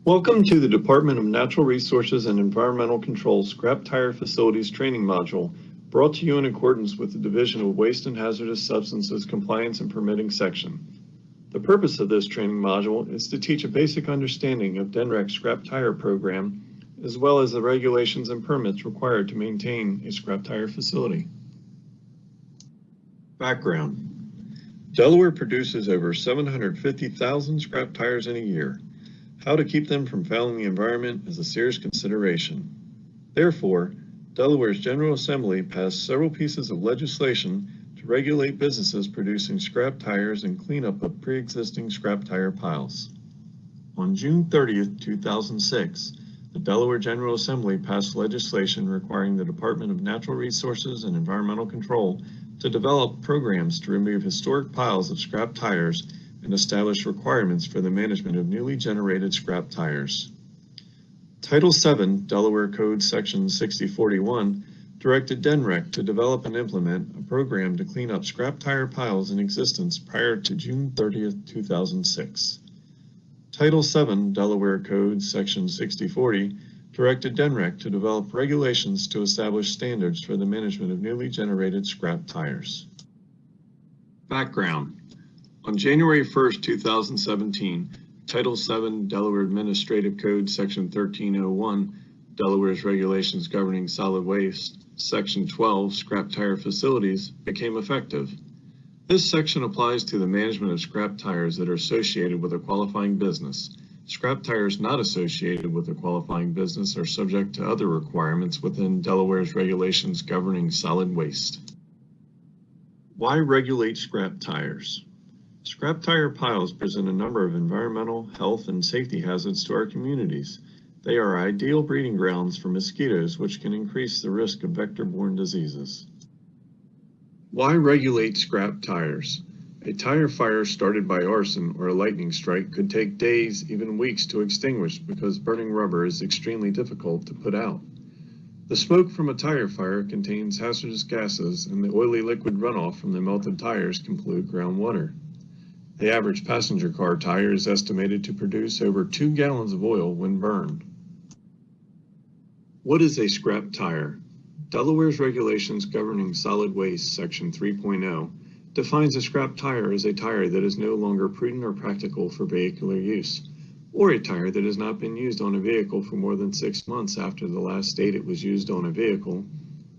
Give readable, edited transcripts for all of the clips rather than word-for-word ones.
Welcome to the Department of Natural Resources and Environmental Control Scrap Tire Facilities Training Module, brought to you in accordance with the Division of Waste and Hazardous Substances Compliance and Permitting section. The purpose of this training module is to teach a basic understanding of DNREC scrap tire program, as well as the regulations and permits required to maintain a scrap tire facility. Background: Delaware produces over 750,000 scrap tires in a year. How to keep them from fouling the environment is a serious consideration. Therefore, Delaware's General Assembly passed several pieces of legislation to regulate businesses producing scrap tires and cleanup of pre-existing scrap tire piles. On June 30, 2006, the Delaware General Assembly passed legislation requiring the Department of Natural Resources and Environmental Control to develop programs to remove historic piles of scrap tires and establish requirements for the management of newly generated scrap tires. Title VII, Delaware Code Section 6041, directed DNREC to develop and implement a program to clean up scrap tire piles in existence prior to June 30, 2006. Title VII, Delaware Code Section 6040, directed DNREC to develop regulations to establish standards for the management of newly generated scrap tires. Background: on January 1, 2017, Title VII, Delaware Administrative Code, Section 1301, Delaware's Regulations Governing Solid Waste, Section 12, Scrap Tire Facilities, became effective. This section applies to the management of scrap tires that are associated with a qualifying business. Scrap tires not associated with a qualifying business are subject to other requirements within Delaware's Regulations Governing Solid Waste. Why regulate scrap tires? Scrap tire piles present a number of environmental, health, and safety hazards to our communities. They are ideal breeding grounds for mosquitoes, which can increase the risk of vector-borne diseases. Why regulate scrap tires? A tire fire started by arson or a lightning strike could take days, even weeks, to extinguish because burning rubber is extremely difficult to put out. The smoke from a tire fire contains hazardous gases, and the oily liquid runoff from the melted tires can pollute groundwater. The average passenger car tire is estimated to produce over 2 gallons of oil when burned. What is a scrap tire? Delaware's Regulations Governing Solid Waste, Section 3.0, defines a scrap tire as a tire that is no longer prudent or practical for vehicular use, or a tire that has not been used on a vehicle for more than 6 months after the last date it was used on a vehicle,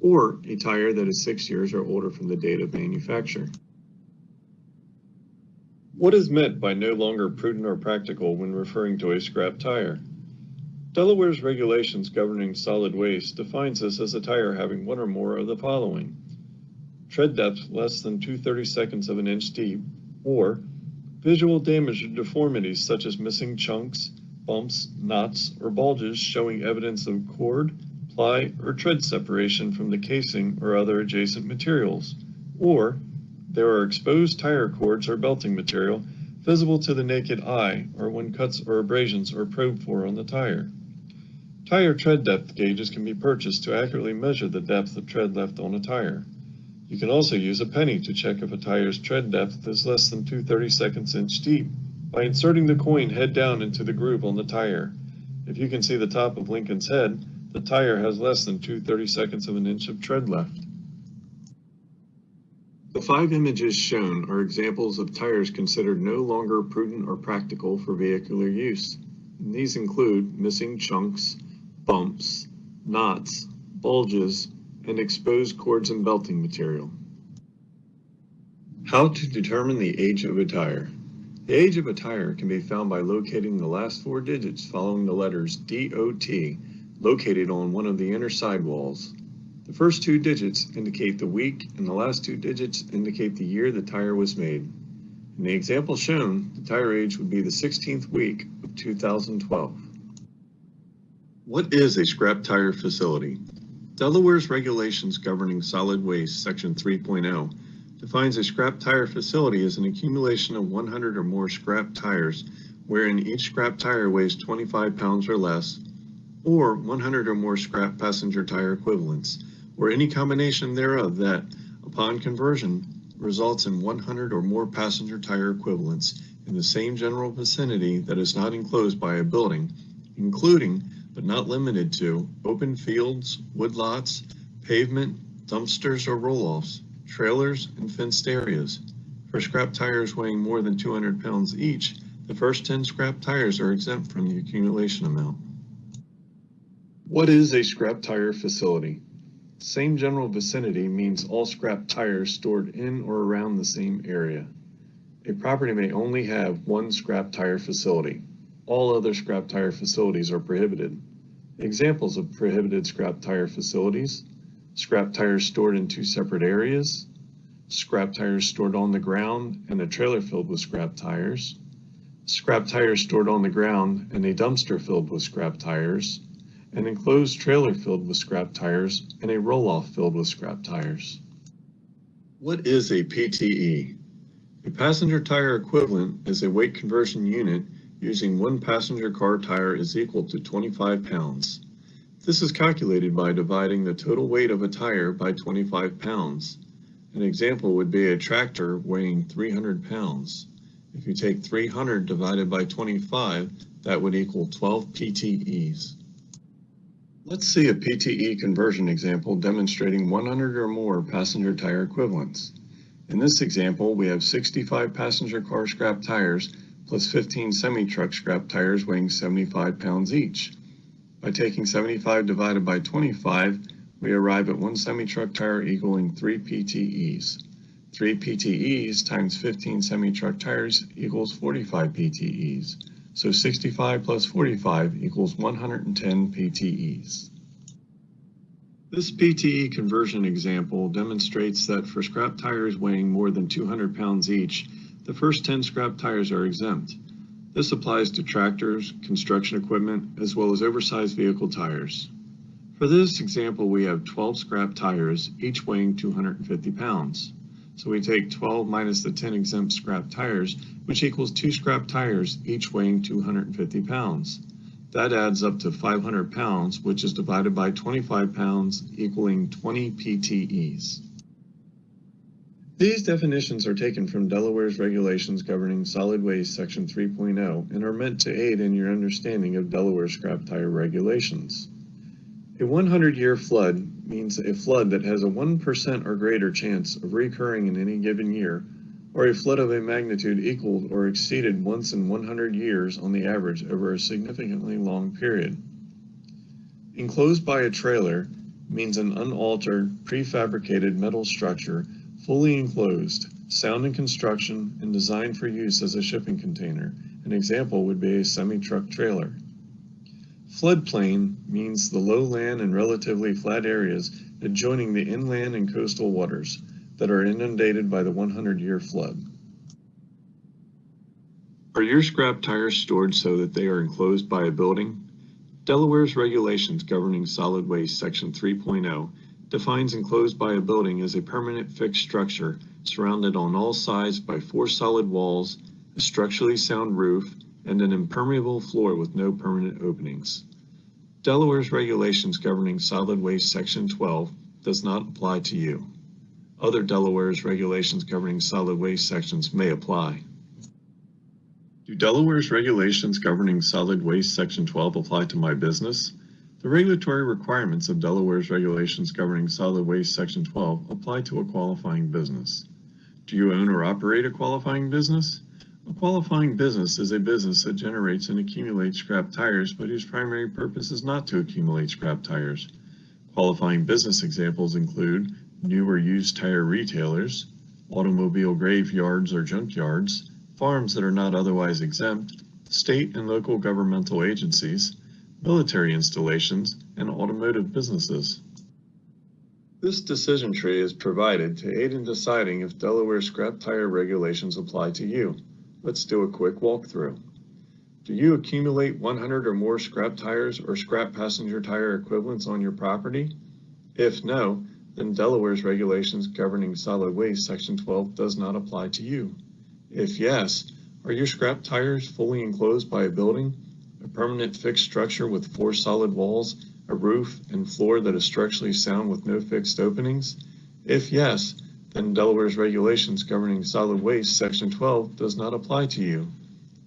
or a tire that is 6 years or older from the date of manufacture. What is meant by no longer prudent or practical when referring to a scrap tire? Delaware's Regulations Governing Solid Waste defines this as a tire having one or more of the following: tread depth less than 2/32 of an inch deep, or visual damage or deformities such as missing chunks, bumps, knots, or bulges showing evidence of cord, ply, or tread separation from the casing or other adjacent materials, or there are exposed tire cords or belting material visible to the naked eye, or when cuts or abrasions are probed for on the tire. Tire tread depth gauges can be purchased to accurately measure the depth of tread left on a tire. You can also use a penny to check if a tire's tread depth is less than 2/32 inch deep by inserting the coin head down into the groove on the tire. If you can see the top of Lincoln's head, the tire has less than 2/32 of an inch of tread left. The 5 images shown are examples of tires considered no longer prudent or practical for vehicular use. And these include missing chunks, bumps, knots, bulges, and exposed cords and belting material. How to determine the age of a tire. The age of a tire can be found by locating the last 4 digits following the letters DOT located on one of the inner sidewalls. The first 2 digits indicate the week, and the last 2 digits indicate the year the tire was made. In the example shown, the tire age would be the 16th week of 2012. What is a scrap tire facility? Delaware's Regulations Governing Solid Waste, Section 3.0, defines a scrap tire facility as an accumulation of 100 or more scrap tires, wherein each scrap tire weighs 25 pounds or less, or 100 or more scrap passenger tire equivalents, or any combination thereof that, upon conversion, results in 100 or more passenger tire equivalents in the same general vicinity that is not enclosed by a building including, but not limited to, open fields, woodlots, pavement, dumpsters or roll-offs, trailers, and fenced areas. For scrap tires weighing more than 200 pounds each, the first 10 scrap tires are exempt from the accumulation amount. What is a scrap tire facility? Same general vicinity means all scrap tires stored in or around the same area. A property may only have one scrap tire facility. All other scrap tire facilities are prohibited. Examples of prohibited scrap tire facilities: scrap tires stored in two separate areas, scrap tires stored on the ground and a trailer filled with scrap tires, scrap tires stored on the ground and a dumpster filled with scrap tires, an enclosed trailer filled with scrap tires, and a roll-off filled with scrap tires. What is a PTE? A passenger tire equivalent is a weight conversion unit using one passenger car tire is equal to 25 pounds. This is calculated by dividing the total weight of a tire by 25 pounds. An example would be a tractor weighing 300 pounds. If you take 300 divided by 25, that would equal 12 PTEs. Let's see a PTE conversion example demonstrating 100 or more passenger tire equivalents. In this example, we have 65 passenger car scrap tires plus 15 semi-truck scrap tires weighing 75 pounds each. By taking 75 divided by 25, we arrive at one semi-truck tire equaling 3 PTEs. 3 PTEs times 15 semi-truck tires equals 45 PTEs. So 65 plus 45 equals 110 PTEs. This PTE conversion example demonstrates that for scrap tires weighing more than 200 pounds each, the first 10 scrap tires are exempt. This applies to tractors, construction equipment, as well as oversized vehicle tires. For this example, we have 12 scrap tires, each weighing 250 pounds. So we take 12 minus the 10 exempt scrap tires, which equals 2 scrap tires, each weighing 250 pounds. That adds up to 500 pounds, which is divided by 25 pounds, equaling 20 PTEs. These definitions are taken from Delaware's regulations governing solid waste section 3.0 and are meant to aid in your understanding of Delaware scrap tire regulations. A 100-year flood means a flood that has a 1% or greater chance of recurring in any given year, or a flood of a magnitude equaled or exceeded once in 100 years on the average over a significantly long period. Enclosed by a trailer means an unaltered, prefabricated metal structure, fully enclosed, sound in construction, and designed for use as a shipping container. An example would be a semi-truck trailer. Floodplain means the lowland and relatively flat areas adjoining the inland and coastal waters that are inundated by the 100-year flood. Are your scrap tires stored so that they are enclosed by a building? Delaware's regulations governing solid waste section 3.0 defines enclosed by a building as a permanent fixed structure surrounded on all sides by 4 solid walls, a structurally sound roof, and an impermeable floor with no permanent openings. Delaware's regulations governing solid waste section 12 does not apply to you. Other Delaware's regulations governing solid waste sections may apply. Do Delaware's regulations governing solid waste section 12 apply to my business? The regulatory requirements of Delaware's regulations governing solid waste section 12 apply to a qualifying business. Do you own or operate a qualifying business? A qualifying business is a business that generates and accumulates scrap tires, but whose primary purpose is not to accumulate scrap tires. Qualifying business examples include new or used tire retailers, automobile graveyards or junkyards, farms that are not otherwise exempt, state and local governmental agencies, military installations, and automotive businesses. This decision tree is provided to aid in deciding if Delaware scrap tire regulations apply to you. Let's do a quick walkthrough. Do you accumulate 100 or more scrap tires or scrap passenger tire equivalents on your property? If no, then Delaware's regulations governing solid waste section 12 does not apply to you. If yes, are your scrap tires fully enclosed by a building, a permanent fixed structure with 4 solid walls, a roof and floor that is structurally sound with no fixed openings? If yes, then Delaware's regulations governing solid waste section 12 does not apply to you.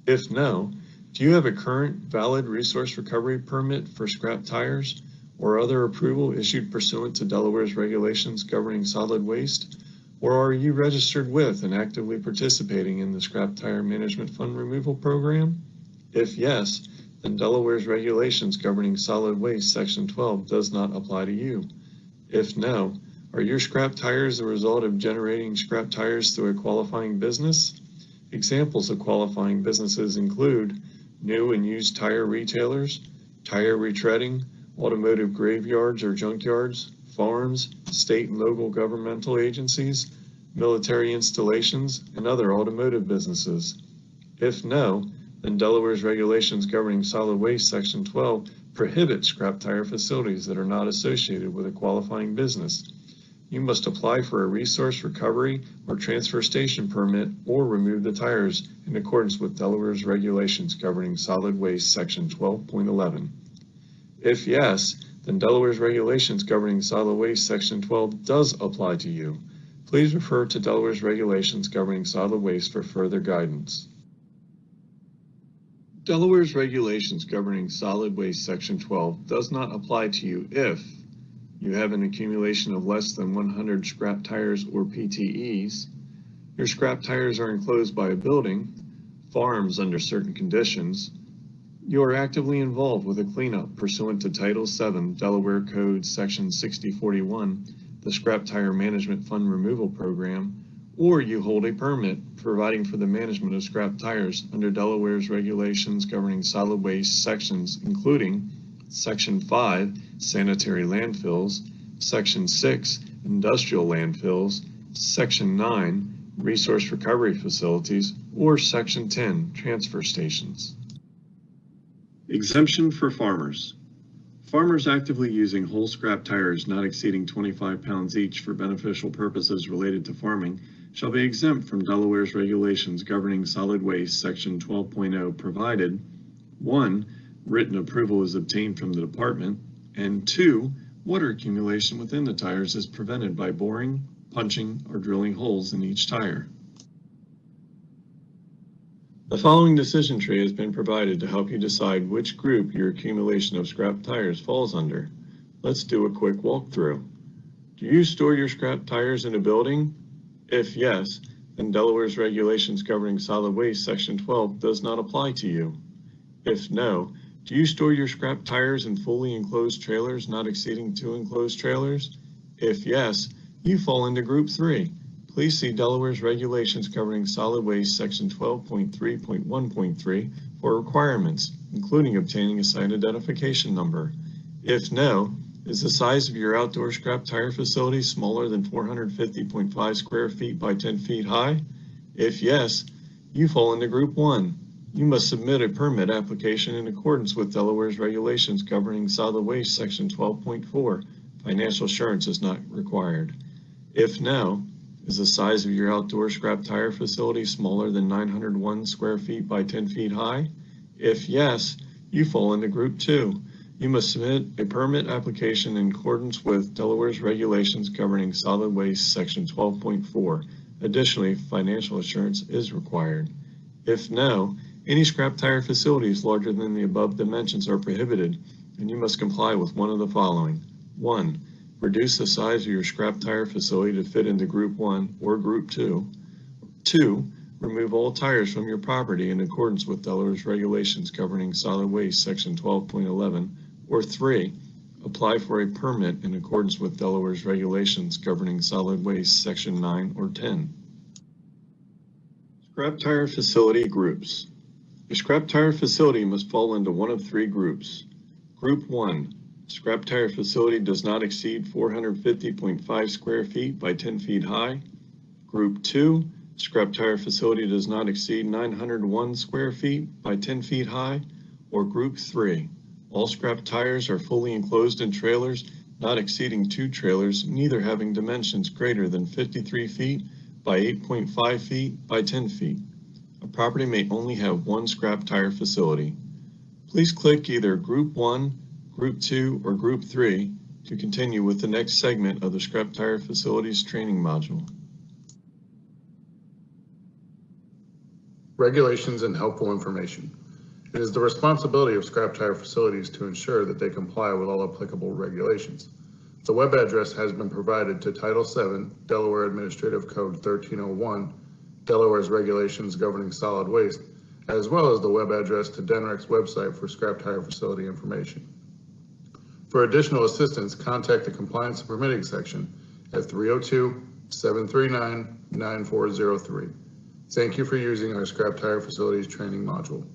If no, Do you have a current valid resource recovery permit for scrap tires or other approval issued pursuant to Delaware's regulations governing solid waste? Or are you registered with and actively participating in the Scrap Tire Management Fund Removal Program? If yes, then Delaware's regulations governing solid waste, Section 12, does not apply to you. If no, are your scrap tires the result of generating scrap tires through a qualifying business? Examples of qualifying businesses include new and used tire retailers, tire retreading, automotive graveyards or junkyards, farms, state and local governmental agencies, military installations, and other automotive businesses. If no, then Delaware's regulations governing solid waste, Section 12, prohibit scrap tire facilities that are not associated with a qualifying business. You must apply for a resource recovery or transfer station permit or remove the tires in accordance with Delaware's regulations governing solid waste, Section 12.11. If yes, then Delaware's regulations governing solid waste, Section 12, does apply to you. Please refer to Delaware's regulations governing solid waste for further guidance. Delaware's regulations governing solid waste, Section 12, does not apply to you if you have an accumulation of less than 100 scrap tires or PTEs, your scrap tires are enclosed by a building, farms under certain conditions, you are actively involved with a cleanup pursuant to Title 7 Delaware Code Section 6041, the Scrap Tire Management Fund Removal Program, or you hold a permit providing for the management of scrap tires under Delaware's regulations governing solid waste sections, including Section 5, Sanitary Landfills, Section 6, Industrial Landfills, Section 9, Resource Recovery Facilities, or Section 10, Transfer Stations. Exemption for farmers. Farmers actively using whole scrap tires not exceeding 25 pounds each for beneficial purposes related to farming shall be exempt from Delaware's regulations governing solid waste, Section 12.0, provided 1. Written approval is obtained from the department, and 2. Water accumulation within the tires is prevented by boring, punching, or drilling holes in each tire. The following decision tree has been provided to help you decide which group your accumulation of scrap tires falls under. Let's do a quick walkthrough. Do you store your scrap tires in a building? If yes, then Delaware's regulations governing solid waste, Section 12, does not apply to you. If no, do you store your scrap tires in fully enclosed trailers not exceeding 2 enclosed trailers? If yes, you fall into Group 3. Please see Delaware's regulations governing solid waste, Section 12.3.1.3 for requirements, including obtaining a site identification number. If no, is the size of your outdoor scrap tire facility smaller than 450.5 square feet by 10 feet high? If yes, you fall into Group 1. You must submit a permit application in accordance with Delaware's regulations governing solid waste, Section 12.4. Financial assurance is not required. If no, is the size of your outdoor scrap tire facility smaller than 901 square feet by 10 feet high? If yes, you fall into Group 2. You must submit a permit application in accordance with Delaware's regulations governing solid waste, Section 12.4. Additionally, financial assurance is required. If no, any scrap tire facilities larger than the above dimensions are prohibited, and you must comply with one of the following. 1. Reduce the size of your scrap tire facility to fit into Group 1 or Group 2. 2. Remove all tires from your property in accordance with Delaware's regulations governing solid waste, Section 12.11. Or 3. Apply for a permit in accordance with Delaware's regulations governing solid waste, Section 9 or 10. Scrap tire facility groups. A scrap tire facility must fall into one of 3 groups. Group 1. Scrap tire facility does not exceed 450.5 square feet by 10 feet high. Group 2. Scrap tire facility does not exceed 901 square feet by 10 feet high. Or Group 3. All scrap tires are fully enclosed in trailers not exceeding 2 trailers, neither having dimensions greater than 53 feet by 8.5 feet by 10 feet. A property may only have one scrap tire facility. Please click either Group 1, Group 2, or Group 3 to continue with the next segment of the Scrap Tire Facilities training module. Regulations and helpful information. It is the responsibility of scrap tire facilities to ensure that they comply with all applicable regulations. The web address has been provided to Title VII, Delaware Administrative Code 1301, Delaware's regulations governing solid waste, as well as the web address to DNREC's website for scrap tire facility information. For additional assistance, contact the Compliance and Permitting section at 302-739-9403. Thank you for using our scrap tire facilities training module.